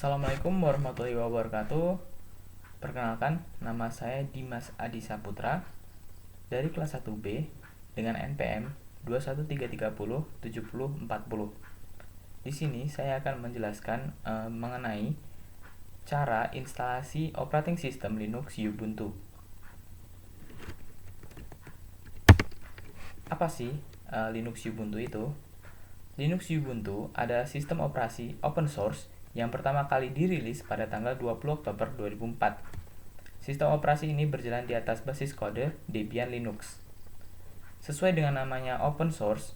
Assalamualaikum warahmatullahi wabarakatuh. Perkenalkan, nama saya Dimas Adi Saputra dari kelas 1B dengan NPM 213307040. Di sini saya akan menjelaskan mengenai cara instalasi operating system Linux Ubuntu. Apa sih Linux Ubuntu itu? Linux Ubuntu adalah sistem operasi open source yang pertama kali dirilis pada tanggal 20 Oktober 2004. Sistem operasi ini berjalan di atas basis kode Debian Linux. Sesuai dengan namanya open source,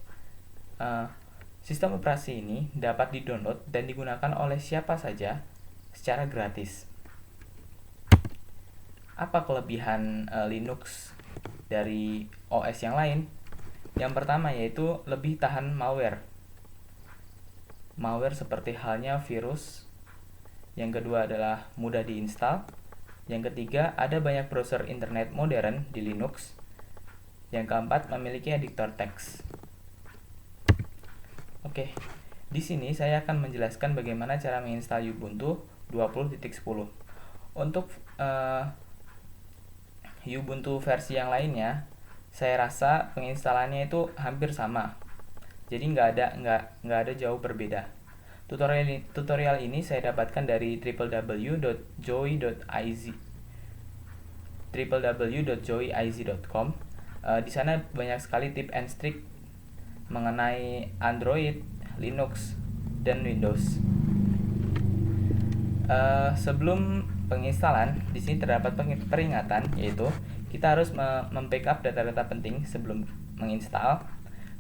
sistem operasi ini dapat didownload dan digunakan oleh siapa saja secara gratis. Apa kelebihan Linux dari OS yang lain? Yang pertama yaitu lebih tahan malware. Malware seperti halnya virus. Yang kedua adalah mudah diinstal. Yang ketiga, ada banyak browser internet modern di Linux. Yang keempat, memiliki editor teks. Oke, di sini saya akan menjelaskan bagaimana cara menginstal Ubuntu 20.10. Untuk Ubuntu versi yang lainnya, saya rasa penginstalannya itu hampir sama. Jadi nggak ada jauh berbeda. Tutorial ini saya dapatkan dari www.joey.iz.com. Di sana banyak sekali tip and trick mengenai Android, Linux, dan Windows. Sebelum penginstalan, di sini terdapat peringatan, yaitu kita harus membackup data-data penting sebelum menginstal.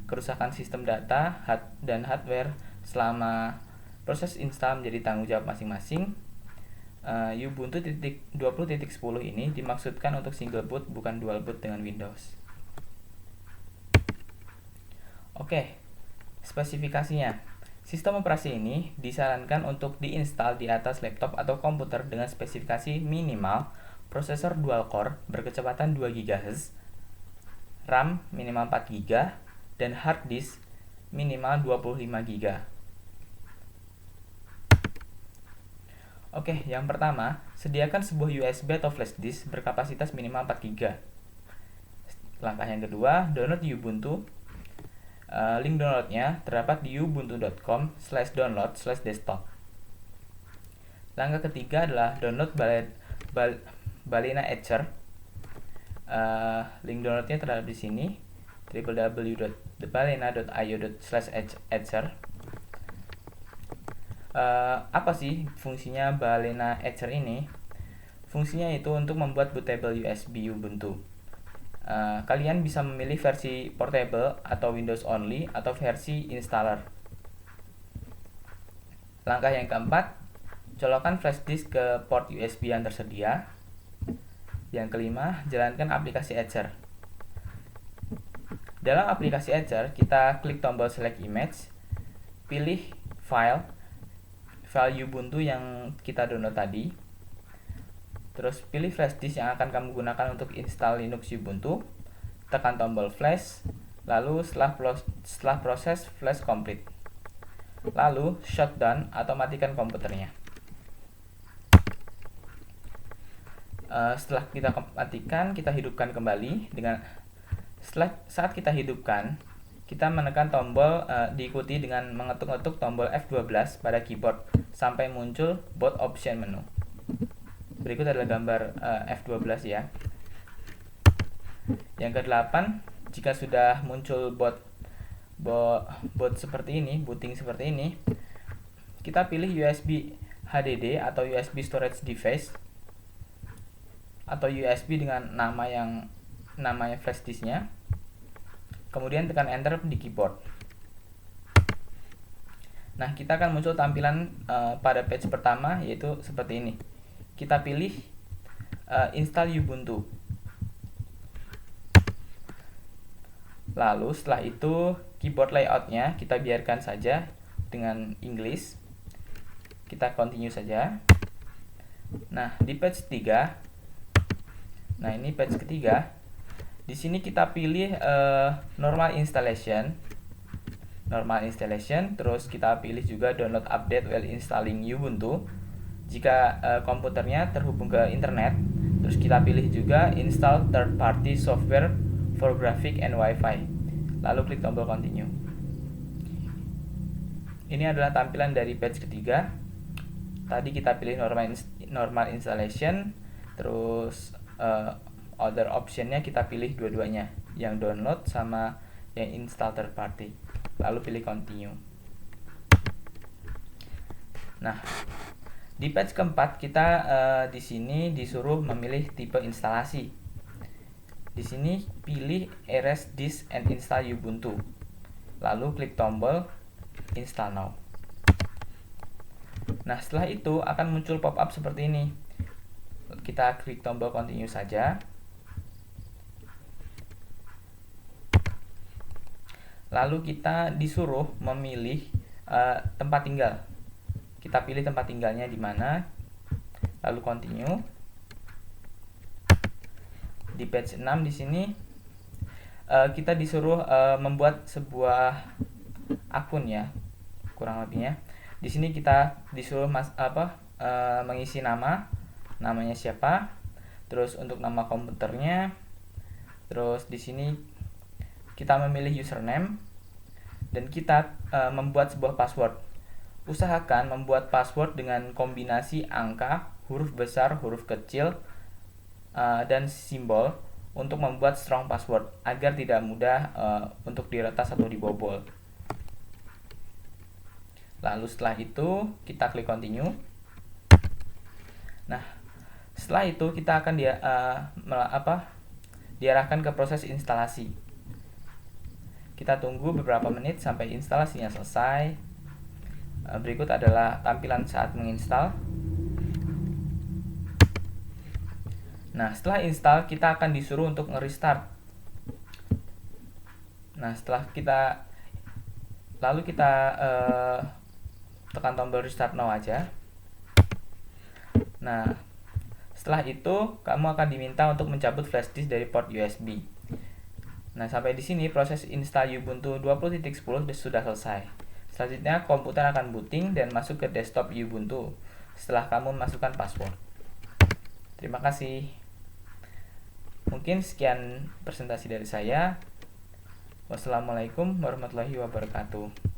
Kerusakan sistem data dan hardware selama proses install menjadi tanggung jawab masing-masing. Ubuntu 20.10 ini dimaksudkan untuk single boot, bukan dual boot dengan Windows. Oke, spesifikasinya. Sistem operasi ini disarankan untuk diinstal di atas laptop atau komputer dengan spesifikasi minimal prosesor dual core berkecepatan 2 GHz, RAM minimal 4 GB, dan hard disk minimal 25 GB. Oke, yang pertama, sediakan sebuah USB atau flash disk berkapasitas minimal 4 GB. Langkah yang kedua, download Ubuntu. Link downloadnya terdapat di ubuntu.com/download/desktop. Langkah ketiga adalah download Balena Etcher. Link downloadnya terdapat di sini, www.balena.io/etcher. Apa sih fungsinya Balena Etcher ini? Fungsinya itu untuk membuat bootable USB Ubuntu. Kalian bisa memilih versi portable atau Windows only atau versi installer. Langkah yang keempat, colokkan flash disk ke port USB yang tersedia. Yang kelima, jalankan aplikasi Etcher. Dalam aplikasi Etcher, kita klik tombol select image, pilih file Ubuntu yang kita download tadi. Terus pilih flash disk yang akan kamu gunakan untuk install Linux Ubuntu. Tekan tombol flash, lalu setelah proses flash complete, lalu shutdown atau matikan komputernya. Setelah kita matikan, kita hidupkan kembali. Saat kita hidupkan, kita menekan tombol diikuti dengan mengetuk-ngetuk tombol F12 pada keyboard sampai muncul boot option menu. Berikut adalah gambar F12 ya. Yang ke-8, jika sudah muncul boot seperti ini, booting seperti ini, kita pilih USB HDD atau USB storage device atau USB dengan namanya flash disknya. Kemudian tekan enter di keyboard. Nah, kita akan muncul tampilan pada page pertama, yaitu seperti ini. Kita pilih install Ubuntu. Lalu setelah itu keyboard layoutnya kita biarkan saja dengan English. Kita continue saja. Nah, di page 3. Nah, ini page ketiga. Di sini kita pilih normal installation. Terus kita pilih juga download update while installing Ubuntu. Jika komputernya terhubung ke internet, terus kita pilih juga install third party software for graphic and Wi-Fi. Lalu klik tombol continue. Ini adalah tampilan dari batch ketiga. Tadi kita pilih normal installation, terus other optionnya kita pilih dua-duanya, yang download sama yang install third party. Lalu pilih continue. Nah, di batch keempat kita di sini disuruh memilih tipe instalasi. Di sini pilih erase disk and install Ubuntu. Lalu klik tombol install now. Nah, setelah itu akan muncul pop-up seperti ini. Kita klik tombol continue saja. Lalu kita disuruh memilih tempat tinggal. Kita pilih tempat tinggalnya di mana. Lalu continue. Di page 6 di sini kita disuruh membuat sebuah akun ya, kurang lebihnya. Di sini kita disuruh mengisi namanya siapa, terus untuk nama komputernya, terus di sini kita memilih username, dan kita membuat sebuah password. Usahakan membuat password dengan kombinasi angka, huruf besar, huruf kecil, dan simbol untuk membuat strong password agar tidak mudah untuk diretas atau dibobol. Lalu setelah itu kita klik continue. Nah, setelah itu kita akan diarahkan ke proses instalasi. Kita tunggu beberapa menit sampai instalasinya selesai. Berikut adalah tampilan saat menginstal. Nah, setelah install kita akan disuruh untuk nge-restart. Nah, lalu kita tekan tombol restart now aja. Nah, setelah itu kamu akan diminta untuk mencabut flash disk dari port USB. Nah, sampai di sini proses install Ubuntu 20.10 sudah selesai. Selanjutnya komputer akan booting dan masuk ke desktop Ubuntu setelah kamu masukkan password. Terima kasih. Mungkin sekian presentasi dari saya. Wassalamualaikum warahmatullahi wabarakatuh.